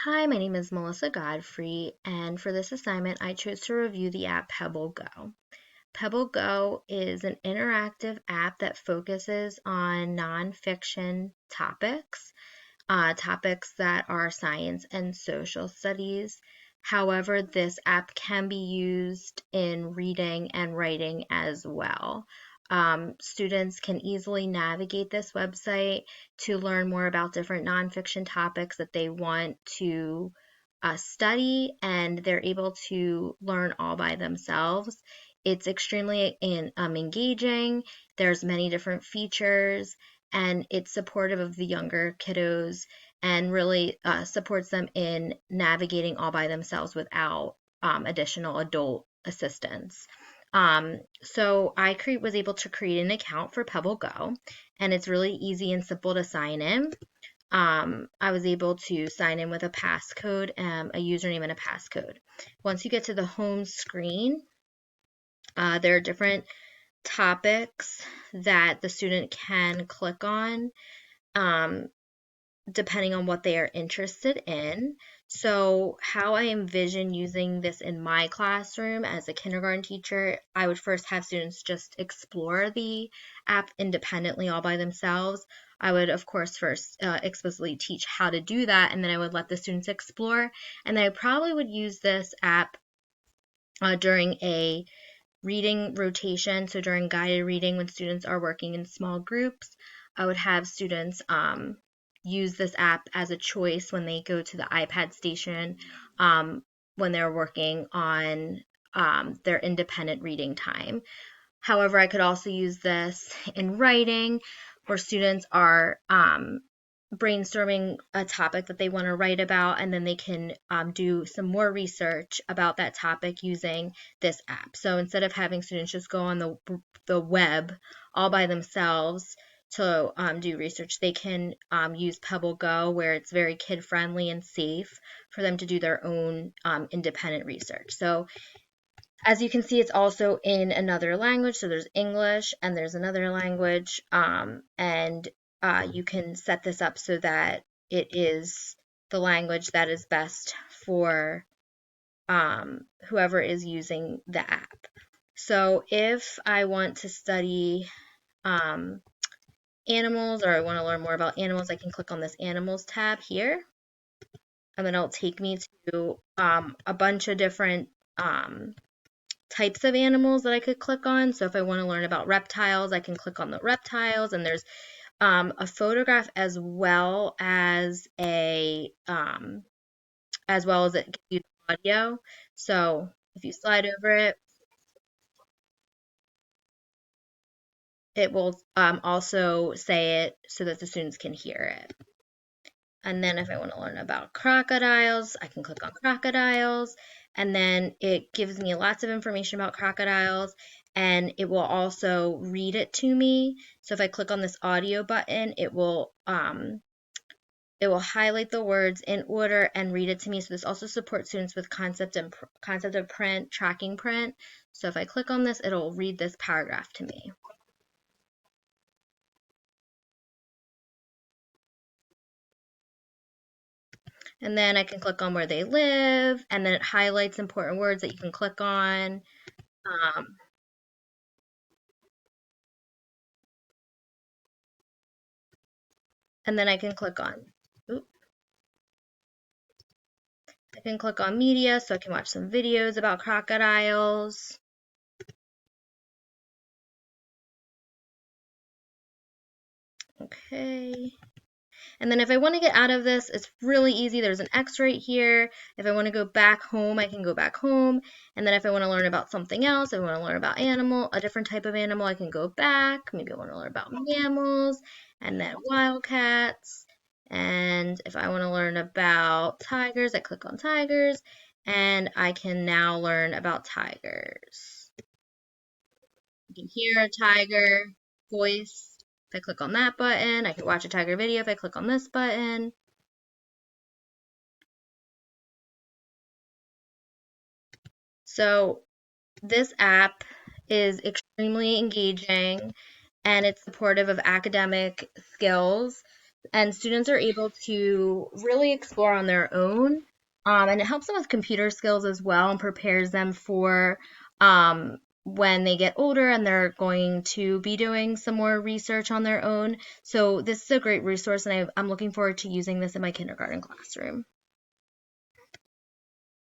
Hi, my name is Melissa Godfrey, and for this assignment, I chose to review the app Pebble Go. Pebble Go is an interactive app that focuses on nonfiction topics that are science and social studies. However, this app can be used in reading and writing as well. Students can easily navigate this website to learn more about different nonfiction topics that they want to study, and they're able to learn all by themselves. It's extremely engaging. There's many different features, and it's supportive of the younger kiddos and really supports them in navigating all by themselves without additional adult assistance. So I was able to create an account for Pebble Go, and it's really easy and simple to sign in. I was able to sign in with a passcode, a username and a passcode. Once you get to the home screen, there are different topics that the student can click on depending on what they are interested in. So, how I envision using this in my classroom as a kindergarten teacher, I would first have students just explore the app independently all by themselves. I would, of course, first explicitly teach how to do that, and then I would let the students explore. And then I probably would use this app during a reading rotation. So, during guided reading, when students are working in small groups, I would have students use this app as a choice when they go to the iPad station when they're working on their independent reading time. However, I could also use this in writing where students are brainstorming a topic that they want to write about, and then they can do some more research about that topic using this app. So instead of having students just go on the web all by themselves to do research, they can use Pebble Go, where it's very kid friendly and safe for them to do their own independent research. So as you can see, it's also in another language. So there's English and there's another language. And you can set this up so that it is the language that is best for whoever is using the app. So if I want to study animals, or I want to learn more about animals, I can click on this animals tab here. And then it'll take me to a bunch of different types of animals that I could click on. So if I want to learn about reptiles, I can click on the reptiles, and there's a photograph as well as it gives you audio. So if you slide over it, it will also say it so that the students can hear it. And then if I want to learn about crocodiles, I can click on crocodiles, and then it gives me lots of information about crocodiles, and it will also read it to me. So if I click on this audio button, it will highlight the words in order and read it to me. So this also supports students with concept of print, tracking print. So if I click on this, it'll read this paragraph to me. And then I can click on where they live, and then it highlights important words that you can click on. And then I can click on media, so I can watch some videos about crocodiles. Okay. And then if I want to get out of this, it's really easy. There's an X right here. If I want to go back home, I can go back home. And then if I want to learn about something else, I want to learn about a different type of animal, I can go back. Maybe I want to learn about mammals and then wildcats. And if I want to learn about tigers, I click on tigers, and I can now learn about tigers. You can hear a tiger voice if I click on that button. I can watch a tiger video if I click on this button. So this app is extremely engaging, and it's supportive of academic skills. and students are able to really explore on their own. And it helps them with computer skills as well and prepares them for when they get older and they're going to be doing some more research on their own. So this is a great resource, and I'm looking forward to using this in my kindergarten classroom.